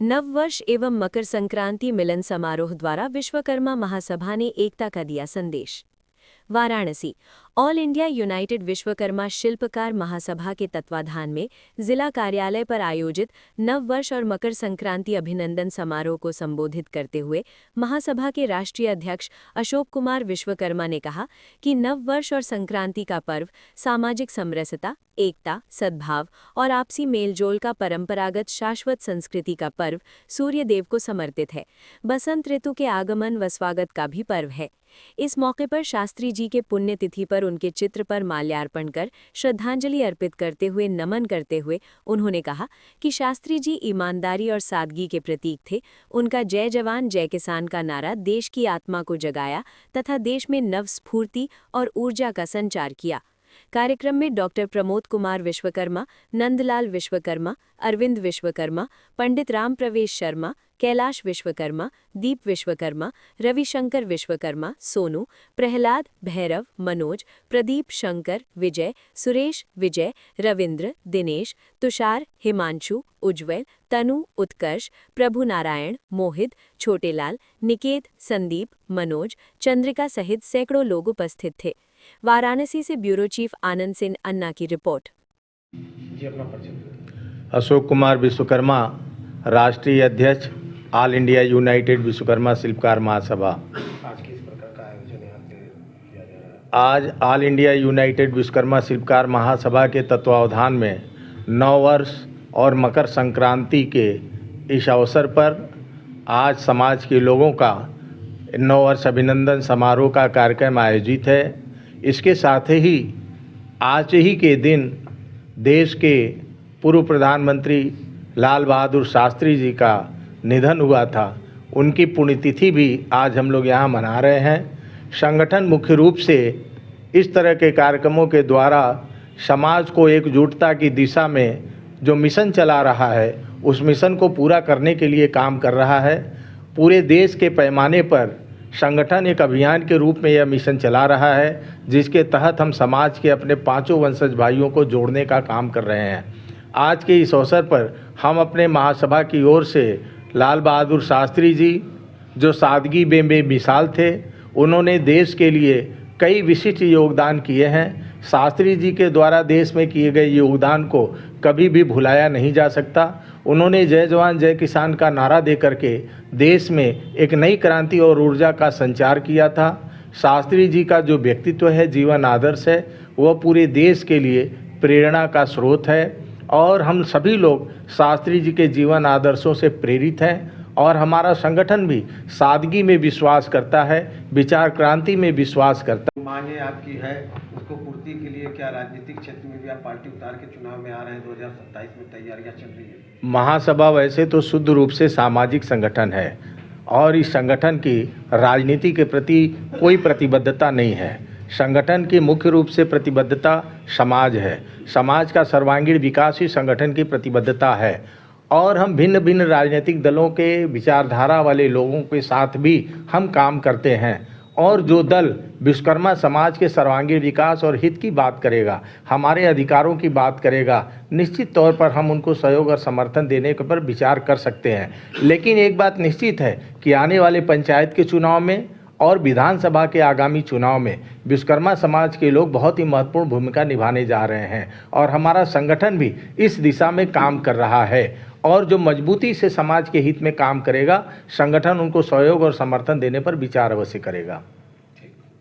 नववर्ष एवं मकर संक्रांति मिलन समारोह द्वारा विश्वकर्मा महासभा ने एकता का दिया संदेश। Varanasi all India United Vishwakarma शिल्पकार महासभा के तत्वाधान में जिला कार्यालय पर आयोजित नववर्ष और मकर संक्रांति अभिनंदन समारोह को संबोधित करते हुए महासभा के राष्ट्रीय अध्यक्ष अशोक कुमार विश्वकर्मा ने कहा कि नववर्ष और संक्रांति का पर्व सामाजिक समरसता, एकता, सद्भाव और आपसी मेलजोल का परंपरागत शाश्वत संस्कृति का पर्व सूर्यदेव को समर्पित है। बसंत ऋतु के आगमन व स्वागत का भी पर्व है। इस मौके पर शास्त्री जी के पुण्यतिथि पर उनके चित्र पर माल्यार्पण कर श्रद्धांजलि अर्पित करते हुए नमन करते हुए उन्होंने कहा कि शास्त्री जी ईमानदारी और सादगी के प्रतीक थे। उनका जय जवान जय किसान का नारा देश की आत्मा को जगाया तथा देश में नव स्फूर्ति और ऊर्जा का संचार किया। कार्यक्रम में डॉक्टर प्रमोद कुमार विश्वकर्मा, नंदलाल विश्वकर्मा, अरविंद विश्वकर्मा, पंडित राम प्रवेश शर्मा, कैलाश विश्वकर्मा, दीप विश्वकर्मा, रविशंकर विश्वकर्मा, सोनू, प्रहलाद, भैरव, मनोज, प्रदीप, शंकर, विजय, सुरेश, विजय, रविंद्र, दिनेश, तुषार, हिमांशु, उज्ज्वल, तनु, उत्कर्ष, प्रभु नारायण, मोहित, छोटेलाल, निकेत, संदीप, मनोज, चंद्रिका सहित सैकड़ों लोग उपस्थित थे। वाराणसी से ब्यूरो चीफ आनंद सिंह अन्ना की रिपोर्ट। जी, अपना परिचय। अशोक कुमार विश्वकर्मा, राष्ट्रीय अध्यक्ष, ऑल इंडिया यूनाइटेड विश्वकर्मा शिल्पकार महासभा। आज किस प्रकार का आयोजन यहाँ पे किया जा रहा है? आज ऑल इंडिया यूनाइटेड विश्वकर्मा शिल्पकार महासभा के तत्वावधान में नववर्ष और मकर संक्रांति के इस अवसर पर आज समाज के लोगों का नववर्ष अभिनंदन समारोह का कार्यक्रम आयोजित है। इसके साथ ही आज ही के दिन देश के पूर्व प्रधानमंत्री लाल बहादुर शास्त्री जी का निधन हुआ था। उनकी पुण्यतिथि भी आज हम लोग यहाँ मना रहे हैं। संगठन मुख्य रूप से इस तरह के कार्यक्रमों के द्वारा समाज को एकजुटता की दिशा में जो मिशन चला रहा है उस मिशन को पूरा करने के लिए काम कर रहा है। पूरे देश के पैमाने पर संगठन एक अभियान के रूप में यह मिशन चला रहा है, जिसके तहत हम समाज के अपने पांचों वंशज भाइयों को जोड़ने का काम कर रहे हैं। आज के इस अवसर पर हम अपने महासभा की ओर से लाल बहादुर शास्त्री जी जो सादगी में बेमिसाल थे, उन्होंने देश के लिए कई विशिष्ट योगदान किए हैं। शास्त्री जी के द्वारा देश में किए गए योगदान को कभी भी भुलाया नहीं जा सकता। उन्होंने जय जवान जय किसान का नारा दे करके देश में एक नई क्रांति और ऊर्जा का संचार किया था। शास्त्री जी का जो व्यक्तित्व है, जीवन आदर्श है, वह पूरे देश के लिए प्रेरणा का स्रोत है और हम सभी लोग शास्त्री जी के जीवन आदर्शों से प्रेरित हैं और हमारा संगठन भी सादगी में विश्वास करता है, विचार क्रांति में विश्वास करता है। मांगे आपकी है, उसको पूर्ति के लिए क्या राजनीतिक क्षेत्र में भी आप पार्टी उतार के चुनाव में आ रहे हैं? 2027 में तैयारियां चल रही है। महासभा वैसे तो शुद्ध रूप से सामाजिक संगठन है और इस संगठन की राजनीति के प्रति कोई प्रतिबद्धता नहीं है। संगठन की मुख्य रूप से प्रतिबद्धता समाज है। समाज का सर्वांगीण विकास ही संगठन की प्रतिबद्धता है और हम भिन्न भिन्न राजनीतिक दलों के विचारधारा वाले लोगों के साथ भी हम काम करते हैं और जो दल विश्वकर्मा समाज के सर्वांगीण विकास और हित की बात करेगा, हमारे अधिकारों की बात करेगा, निश्चित तौर पर हम उनको सहयोग और समर्थन देने के पर विचार कर सकते हैं। लेकिन एक बात निश्चित है कि आने वाले पंचायत के चुनाव में और विधानसभा के आगामी चुनाव में विश्वकर्मा समाज के लोग बहुत ही महत्वपूर्ण भूमिका निभाने जा रहे हैं और हमारा संगठन भी इस दिशा में काम कर रहा है और जो मजबूती से समाज के हित में काम करेगा, संगठन उनको सहयोग और समर्थन देने पर विचार अवश्य करेगा।